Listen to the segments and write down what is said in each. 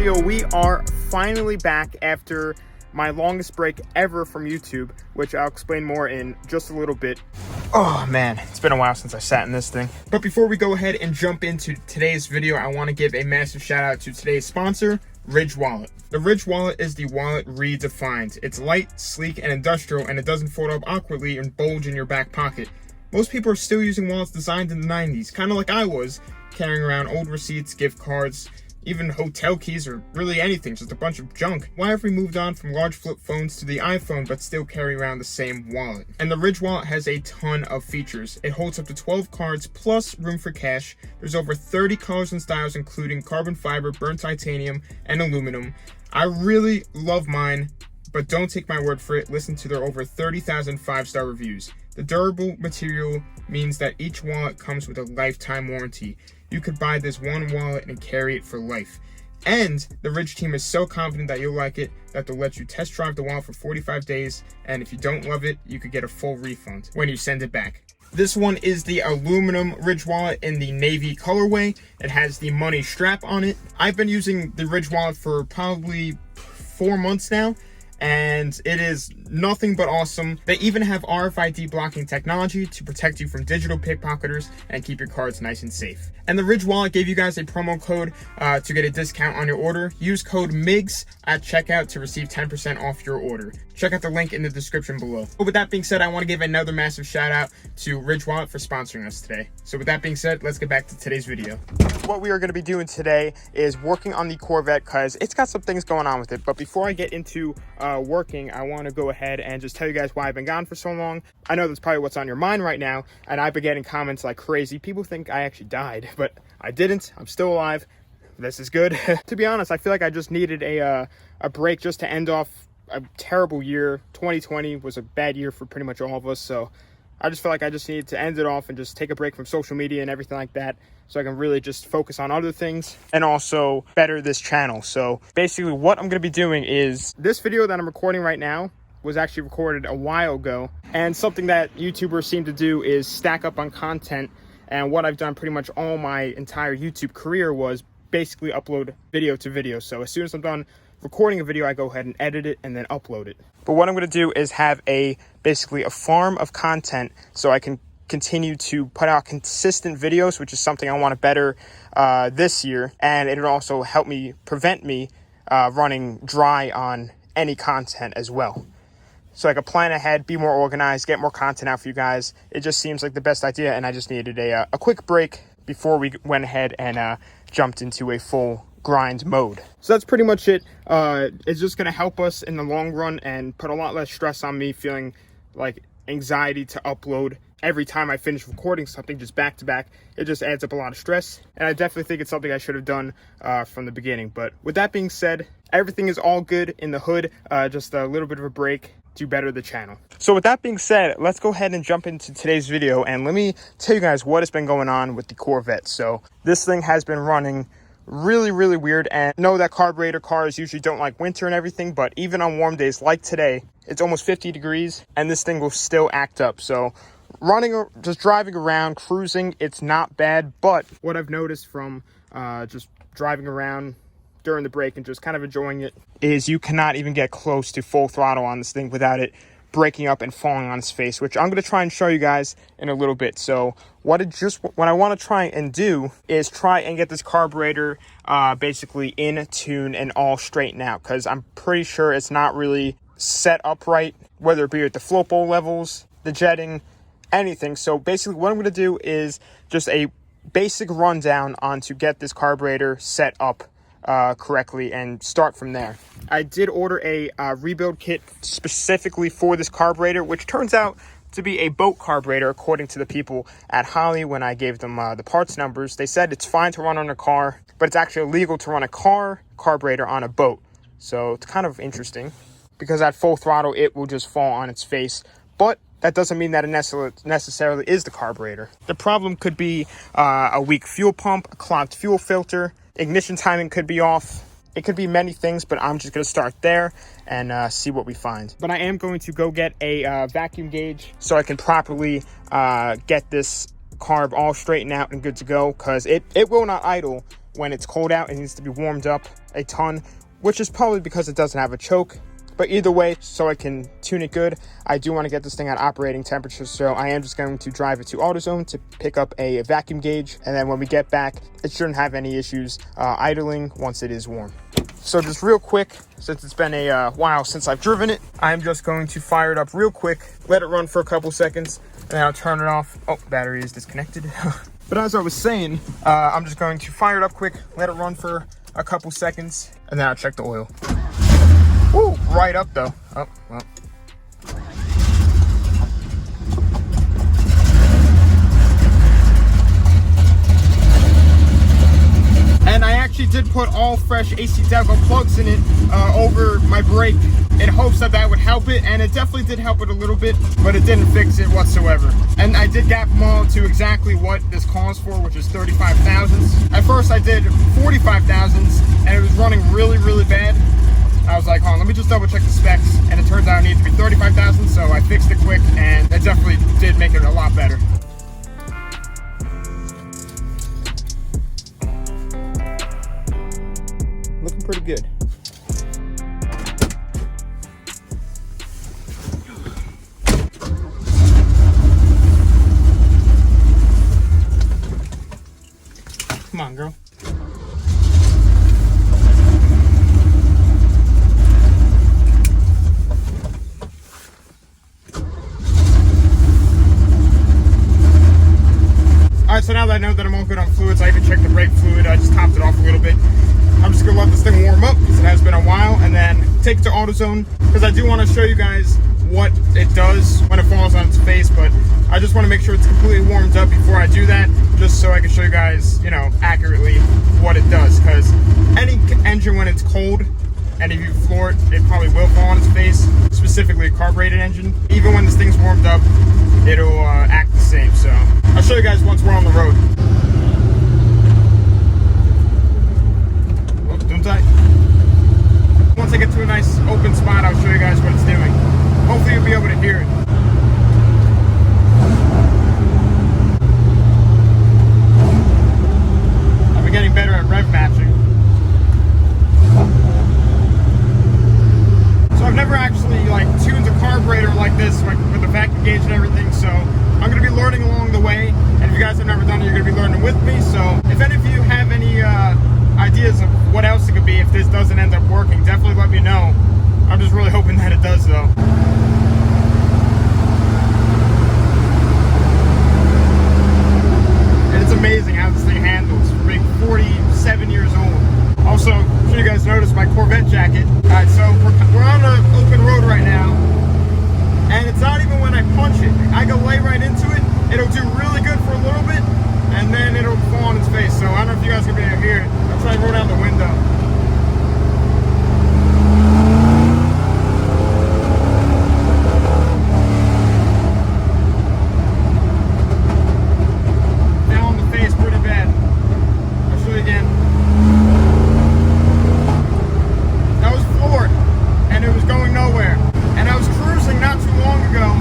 video, we are finally back after my longest break ever from YouTube, which I'll explain more in just a little bit. Oh man, it's been a while since I sat in this thing. But before we go ahead and jump into today's video, I want to give a massive shout out to today's sponsor, Ridge Wallet. The Ridge Wallet is the wallet redefined. It's light, sleek, and industrial, and it doesn't fold up awkwardly and bulge in your back pocket. Most people are still using wallets designed in the 90s, kind of like I was, carrying around old receipts, gift cards, even hotel keys, or really anything, just a bunch of junk. Why have we moved on from large flip phones to the iPhone but still carry around the same wallet? And the Ridge Wallet has a ton of features. It holds up to 12 cards plus room for cash. There's over 30 colors and styles including carbon fiber, burnt titanium, and aluminum. I really love mine, but don't take my word for it. Listen to their over 30,000 5-star reviews. The durable material means that each wallet comes with a lifetime warranty. You could buy this one wallet and carry it for life. And the Ridge team is so confident that you'll like it that they'll let you test drive the wallet for 45 days. And if you don't love it, you could get a full refund when you send it back. This one is the aluminum Ridge Wallet in the navy colorway. It has the money strap on it. I've been using the Ridge Wallet for probably 4 months now, and it is nothing but awesome. They even have RFID blocking technology to protect you from digital pickpocketers and keep your cards nice and safe. And the Ridge Wallet gave you guys a promo code to get a discount on your order. Use code MIGS at checkout to receive 10% off your order. Check out the link in the description below. But with that being said, I want to give another massive shout out to Ridge Wallet for sponsoring us today. So with that being said, let's get back to today's video. What we are going to be doing today is working on the Corvette because it's got some things going on with it. But before I get into working, I want to go ahead and just tell you guys why I've been gone for so long. I know that's probably what's on your mind right now, and I've been getting comments like crazy. People think I actually died, but I didn't. I'm still alive. This is good. To be honest, I feel like I just needed a break just to end off a terrible year. 2020 was a bad year for pretty much all of us, so I just feel like I just needed to end it off and just take a break from social media and everything like that so I can really just focus on other things and also better this channel. So basically what I'm going to be doing is this video that I'm recording right now was actually recorded a while ago, and something that YouTubers seem to do is stack up on content. And what I've done pretty much all my entire YouTube career was basically upload video to video. So as soon as I'm done recording a video, I go ahead and edit it and then upload it. But what I'm going to do is have basically a farm of content so I can continue to put out consistent videos, which is something I want to better this year. And it'll also help me prevent me running dry on any content as well. So I can plan ahead, be more organized, get more content out for you guys. It just seems like the best idea, and I just needed a quick break before we went ahead and jumped into a full grind mode. So that's pretty much it. It's just going to help us in the long run and put a lot less stress on me, feeling like anxiety to upload every time I finish recording something just back to back. It just adds up a lot of stress, and I definitely think it's something I should have done from the beginning. But with that being said, everything is all good in the hood. Just a little bit of a break to better the channel. So with that being said, let's go ahead and jump into today's video, and let me tell you guys what has been going on with the Corvette. So this thing has been running really weird, and I know that carburetor cars usually don't like winter and everything, but even on warm days like today, it's almost 50 degrees and this thing will still act up. So just driving around, cruising, it's not bad. But what I've noticed from just driving around during the break and just kind of enjoying it is you cannot even get close to full throttle on this thing without it breaking up and falling on its face, which I'm going to try and show you guys in a little bit. So what I want to try and do is try and get this carburetor basically in tune and all straightened out, because I'm pretty sure it's not really set up right, whether it be at the float bowl levels, the jetting, anything. So basically what I'm going to do is just a basic rundown on to get this carburetor set up correctly and start from there. I did order a rebuild kit specifically for this carburetor, which turns out to be a boat carburetor according to the people at Holly. When I gave them the parts numbers, they said it's fine to run on a car, but it's actually illegal to run a carburetor on a boat. So it's kind of interesting because at full throttle it will just fall on its face, but that doesn't mean that it necessarily is the carburetor. The problem could be a weak fuel pump, a clogged fuel filter, ignition timing could be off. It could be many things, but I'm just going to start there and see what we find. But I am going to go get a vacuum gauge so I can properly get this carb all straightened out and good to go, because it will not idle when it's cold out. It needs to be warmed up a ton, which is probably because it doesn't have a choke. But either way, so I can tune it good, I do want to get this thing at operating temperature, so I am just going to drive it to AutoZone to pick up a vacuum gauge, and then when we get back, it shouldn't have any issues idling once it is warm. So just real quick, since it's been a while since I've driven it, I'm just going to fire it up real quick, let it run for a couple seconds, and then I'll turn it off. Oh, battery is disconnected. But as I was saying, I'm just going to fire it up quick, let it run for a couple seconds, and then I'll check the oil. Ooh, right up though. Oh, well. And I actually did put all fresh AC Deco plugs in it over my brake in hopes that that would help it, and it definitely did help it a little bit, but it didn't fix it whatsoever. And I did gap them all to exactly what this calls for, which is 35 thousandths. At first I did 45 thousandths, and it was running really, really bad. I was like, hold on, let me just double check the specs, and it turns out it needs to be 35,000, so I fixed it quick, and it definitely did make it a lot better. Looking pretty good. Come on, girl. Alright, so now that I know that I'm all good on fluids, I even checked the brake fluid. I just topped it off a little bit. I'm just gonna let this thing warm up because it has been a while, and then take it to AutoZone because I do want to show you guys what it does when it falls on its face, but I just want to make sure it's completely warmed up before I do that, just so I can show you guys, you know, accurately what it does, because any engine when it's cold and if you floor it, it probably will fall on its face, specifically a carbureted engine. Even when this thing's warmed up, it'll act the same. So I'll show you guys once we're on the road. Oh, doing tight. Once I get to a nice open spot, I'll show you guys what it's doing. Hopefully you'll be able to hear it. I've been getting better at rev matching. So I've never actually like tuned a carburetor like this, like with the vacuum gauge and everything, so I'm going to be learning along the way, and if you guys have never done it, you're going to be learning with me. So if any of you have any ideas of what else it could be if this doesn't end up working, definitely let me know. I'm just really hoping that it does though. And it's amazing how this thing handles for being 47 years old. Also, I'm sure you guys noticed my Corvette jacket. Alright, so we're on an open road right now, and it's not even when I punch it. I can lay right into it, it'll do really good for a little bit, and then it'll fall on its face. So I don't know if you guys can be able to hear it. I'll try to roll down the window. Fell on the face pretty bad. I'll show you again. That was floored, and it was going nowhere. And I was cruising not too long ago,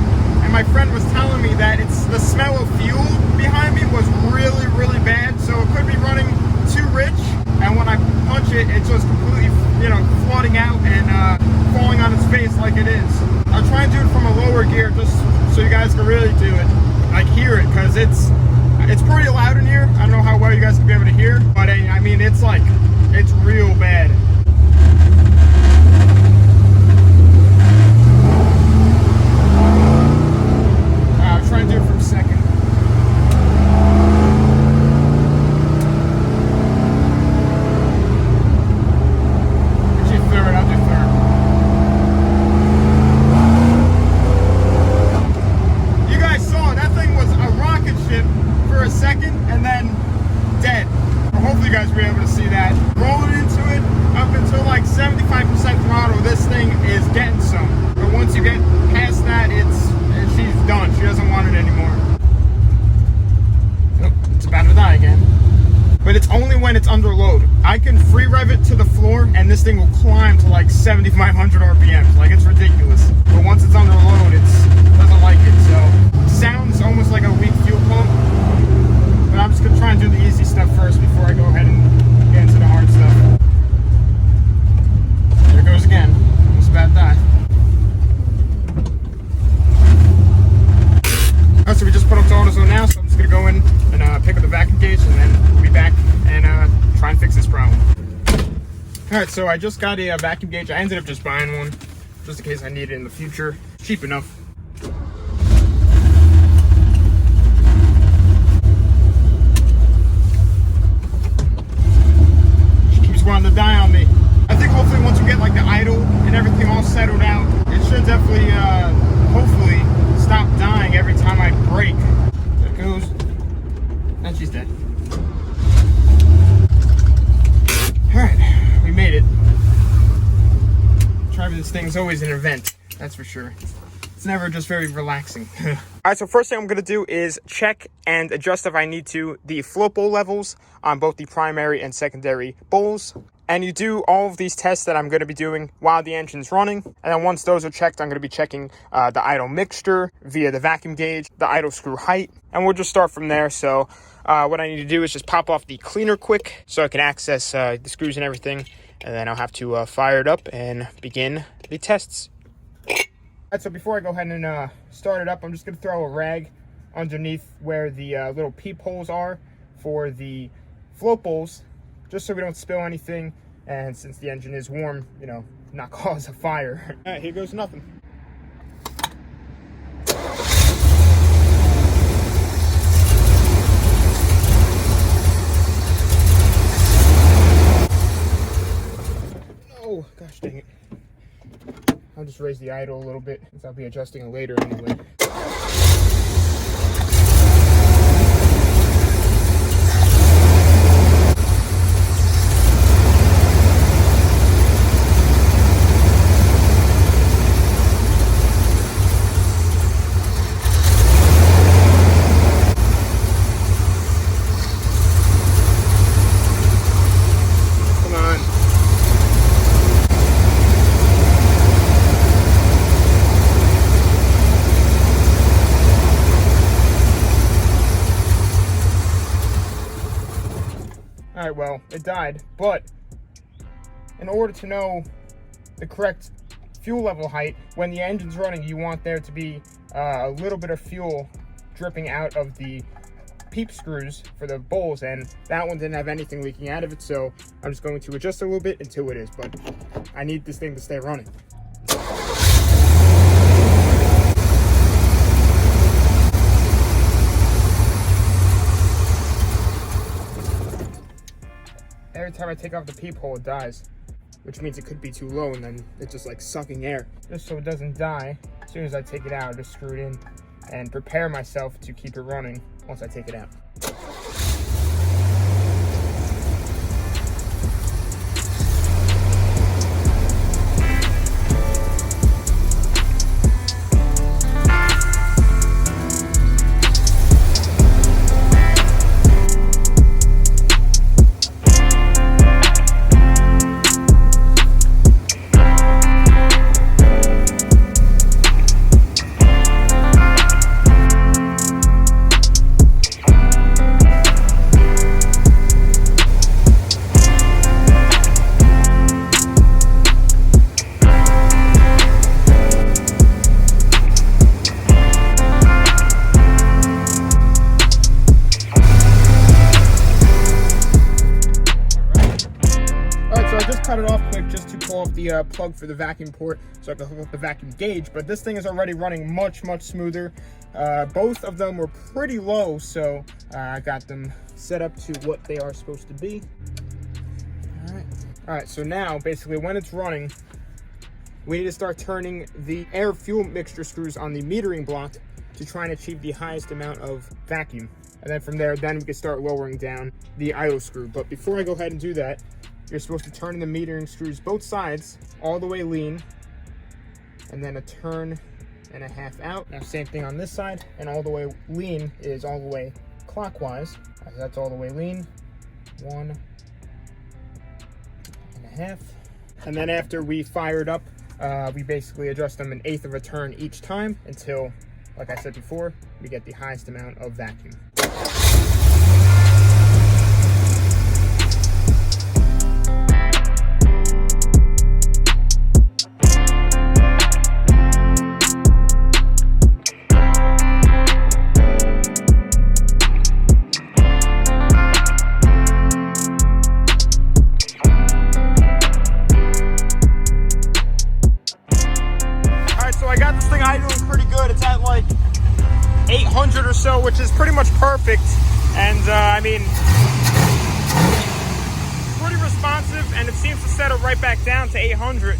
and my friend was telling me that the smell of fuel behind me was really, really bad, so it could be running too rich, and when I punch it, it's just completely, you know, flooding out and falling on its face like it is. I'll try and do it from a lower gear just so you guys can really do it, like hear it, because it's pretty loud in here. I don't know how well you guys can be able to hear, but I mean, it's real bad. Try and do it from second. Actually third, I'll do third. You guys saw that thing was a rocket ship for a second and then dead. Well, hopefully you guys were able to see that. Rolling into it up until like 75% throttle, this thing is getting some. But once you get past that, she's done. She doesn't want it anymore. Oh, it's about to die again. But it's only when it's under load. I can free rev it to the floor and this thing will climb to like 7,500 RPMs. Like, it's ridiculous. But once it's under load, it doesn't like it. So it sounds almost like a weak fuel pump. But I'm just gonna try and do the easy stuff first before I go ahead and get into the hard stuff. Alright, so I just got a vacuum gauge. I ended up just buying one, just in case I need it in the future. Cheap enough. She keeps wanting to die on me. I think hopefully once we get like the idle and everything all settled out, it should definitely, hopefully, stop dying every time I brake. There it goes. And she's dead. Alright, we made it. Driving this thing is always an event, that's for sure. It's never just very relaxing. Alright, so first thing I'm going to do is check and adjust, if I need to, the float bowl levels on both the primary and secondary bowls. And you do all of these tests that I'm going to be doing while the engine's running. And then once those are checked, I'm going to be checking the idle mixture via the vacuum gauge, the idle screw height, and we'll just start from there. So what I need to do is just pop off the cleaner quick so I can access the screws and everything. And then I'll have to fire it up and begin the tests. Alright, so before I go ahead and start it up, I'm just going to throw a rag underneath where the little peepholes are for the float bowls, just so we don't spill anything, and since the engine is warm, you know, not cause a fire. Alright, here goes nothing. Oh, gosh dang it. I'll just raise the idle a little bit, since I'll be adjusting it later anyway. Alright, well, it died, but in order to know the correct fuel level height, when the engine's running, you want there to be a little bit of fuel dripping out of the peep screws for the bowls, and that one didn't have anything leaking out of it, so I'm just going to adjust a little bit until it is, but I need this thing to stay running. Every time I take off the peephole, it dies, which means it could be too low, and then it's just like sucking air. Just so it doesn't die, as soon as I take it out, I just screw it in and prepare myself to keep it running once I take it out. Cut it off quick just to pull up the plug for the vacuum port so I can hook up the vacuum gauge, but this thing is already running much smoother. Both of them were pretty low, so I got them set up to what they are supposed to be. Alright, so now basically when it's running, we need to start turning the air fuel mixture screws on the metering block to try and achieve the highest amount of vacuum. And then from there, then we can start lowering down the idle screw. But before I go ahead and do that, you're supposed to turn the metering screws both sides all the way lean, and then a turn and a half out. Now same thing on this side, and all the way lean is all the way clockwise. That's all the way lean, 1.5. And then after we fire it up, we basically adjust them 1/8 of a turn each time until, like I said before, we get the highest amount of vacuum. it's at like 800 or so, which is pretty much perfect. And I mean, pretty responsive, and it seems to settle right back down to 800.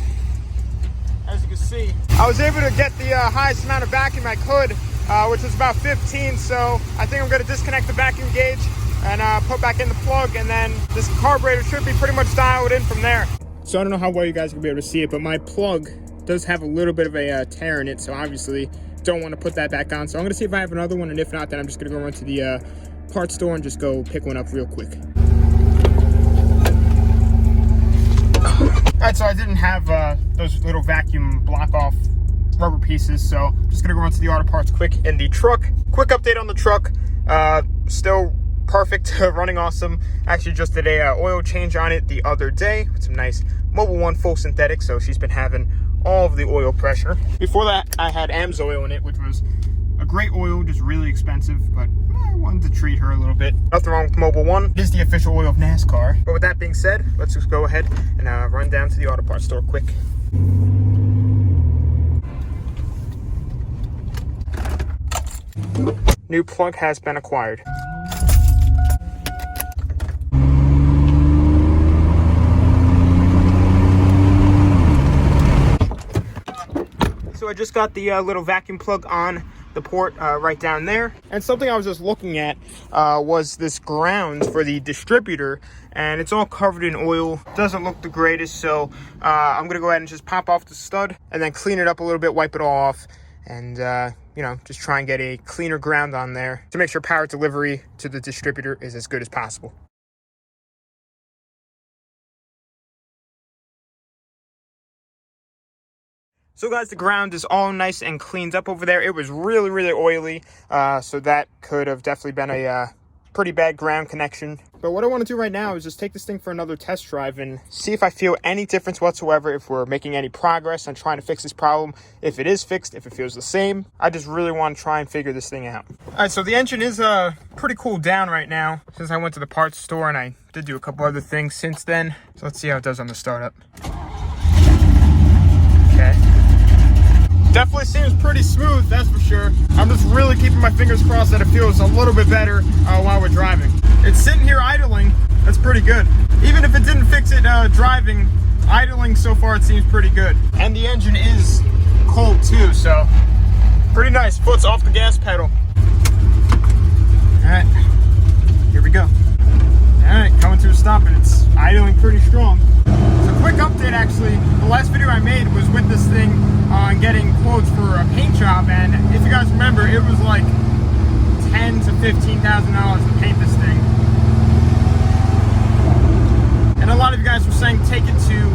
As you can see, I was able to get the highest amount of vacuum I could, which was about 15. So I think I'm going to disconnect the vacuum gauge and put back in the plug, and then this carburetor should be pretty much dialed in from there. So I don't know how well you guys can be able to see it, but my plug does have a little bit of a tear in it, so obviously don't want to put that back on. So I'm going to see if I have another one, and if not, then I'm just going to go run to the parts store and just go pick one up real quick. Alright, so I didn't have those little vacuum block-off rubber pieces, so I'm just going to go run to the auto parts quick in the truck. Quick update on the truck. Still perfect, running awesome. Actually just did a oil change on it the other day with some nice Mobil 1 full synthetic, so she's been having all of the oil pressure. Before that, I had AMSOIL in it, which was a great oil, just really expensive, but I wanted to treat her a little bit. Nothing wrong with Mobil 1. It is the official oil of NASCAR. But with that being said, let's just go ahead and run down to the auto parts store quick. New plug has been acquired. So I just got the little vacuum plug on the port right down there. And something I was just looking at was this ground for the distributor, and it's all covered in oil. Doesn't look the greatest, so I'm gonna go ahead and just pop off the stud and then clean it up a little bit, wipe it all off, and you know, just try and get a cleaner ground on there to make sure power delivery to the distributor is as good as possible. So guys, the ground is all nice and cleaned up over there. It was really, really oily, so that could have definitely been a pretty bad ground connection. But what I want to do right now is just take this thing for another test drive and see if I feel any difference whatsoever, if we're making any progress on trying to fix this problem, if it is fixed, if it feels the same. I just really want to try and figure this thing out. All right, so the engine is pretty cooled down right now since I went to the parts store, and I did do a couple other things since then. So let's see how it does on the startup. Okay. Definitely seems pretty smooth, that's for sure. I'm just really keeping my fingers crossed that it feels a little bit better while we're driving. It's sitting here idling. That's pretty good. Even if it didn't fix it driving, idling so far it seems pretty good. And the engine is cold too, so pretty nice. Foot's off the gas pedal. All right, here we go. All right, coming to a stop, and it's idling pretty strong. So quick update, actually. The last video I made was with this thing on getting quotes for a paint job, and if you guys remember, it was like $10,000 to $15,000 to paint this thing. And a lot of you guys were saying take it to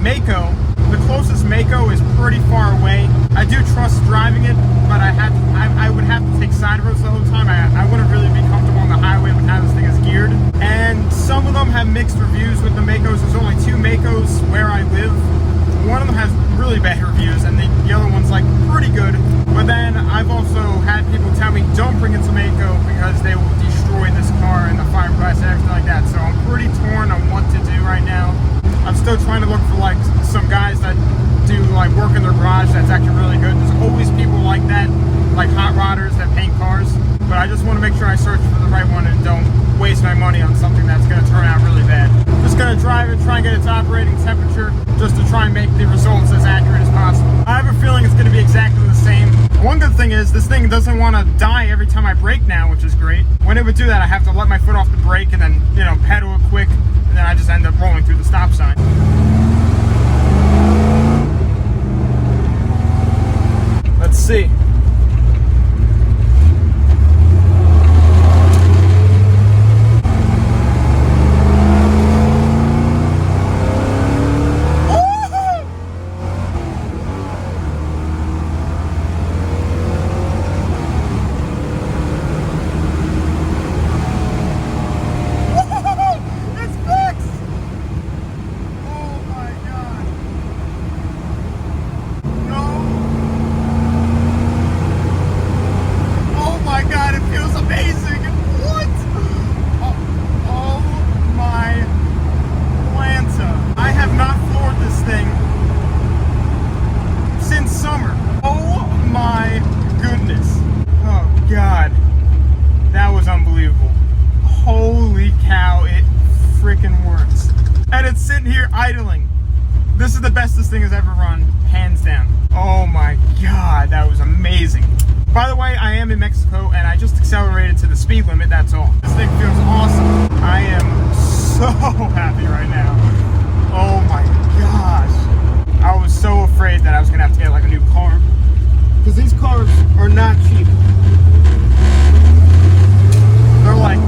Mako. The closest Mako is pretty far away. I do trust driving it, but I would have to take side roads the whole time. I wouldn't really be comfortable on the highway with how this thing is geared. And some of them have mixed reviews with the Makos. There's only 2 Makos where I live. One of them has really bad reviews, and the other one's like pretty good. But then I've also had people tell me don't bring it to Mako because they will destroy this car and the fiberglass and everything like that. So I'm pretty torn on what to do right now. I'm still trying to look for like some guys that do like work in their garage that's actually really good. There's always people like that, like hot rodders that paint cars. But I just want to make sure I search for the right one and don't waste my money on something that's going to turn out really bad. Just going to drive it, try and get its operating temperature, just to try and make the results as accurate as possible. I have a feeling it's going to be exactly the same. One good thing is this thing doesn't want to die every time I brake now, which is great. When it would do that, I have to let my foot off the brake and then, you know, pedal it quick, and then I just end up rolling through the stop sign. Let's see. idling. This is the best this thing has ever run, hands down. Oh my God, that was amazing. By the way, I am in Mexico and I just accelerated to the speed limit, that's all. This thing feels awesome. I am so happy right now. Oh my gosh. I was so afraid that I was gonna have to get like a new carb, because these carbs are not cheap. They're like,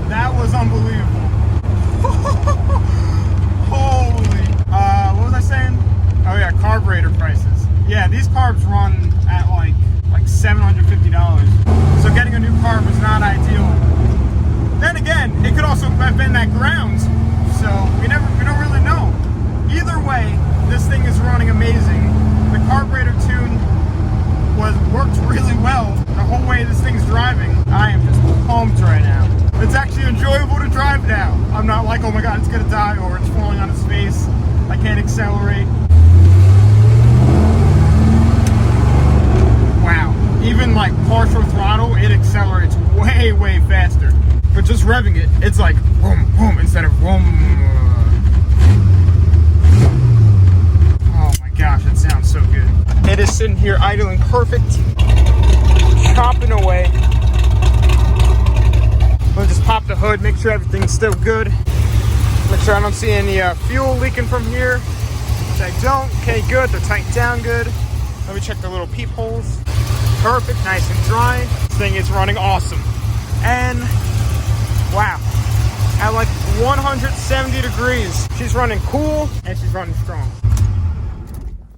that was unbelievable. Holy, what was I saying? Oh yeah, carburetor prices. Yeah, these carbs run at like $750. So getting a new carb is not ideal. Then again, it could also have been that grounds. So we don't really know. Either way, this thing is running amazing. The carburetor tune worked really well the whole way this thing's driving. I am just pumped right now. It's actually enjoyable to drive now. I'm not like, oh my God, it's gonna die, or it's falling on its face. I can't accelerate. Wow. Even like partial throttle, it accelerates way, way faster. But just revving it, it's like boom, boom, instead of boom. Oh my gosh, it sounds so good. It is sitting here idling perfect, chopping away. We'll just pop the hood, make sure everything's still good. Make sure I don't see any fuel leaking from here, which I don't. Okay, good, they're tightened down good. Let me check the little peepholes. Perfect, nice and dry. This thing is running awesome. And wow, at like 170 degrees. She's running cool and she's running strong.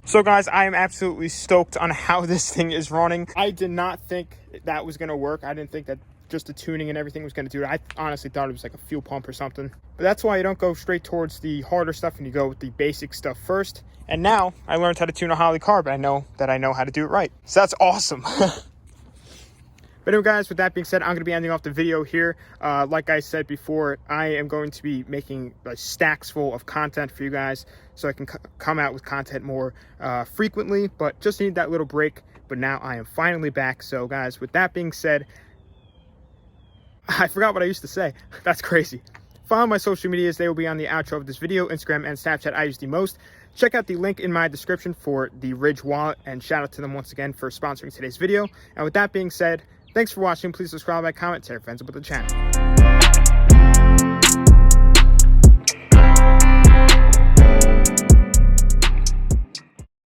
So guys, I am absolutely stoked on how this thing is running. I did not think that was gonna work. I didn't think that just the tuning and everything was gonna do it. I honestly thought it was like a fuel pump or something. But that's why you don't go straight towards the harder stuff and you go with the basic stuff first. And now I learned how to tune a Holley carb. I know how to do it right. So that's awesome. But anyway, guys, with that being said, I'm going to be ending off the video here. Like I said before, I am going to be making stacks full of content for you guys, so I can come out with content more frequently, but just need that little break. But now I am finally back. So guys, with that being said, I forgot what I used to say. That's crazy. Follow my social medias. They will be on the outro of this video. Instagram and Snapchat I use the most. Check out the link in my description for the Ridge wallet, and shout out to them once again for sponsoring today's video. And with that being said, thanks for watching. Please subscribe, like, comment, tell your friends about the channel.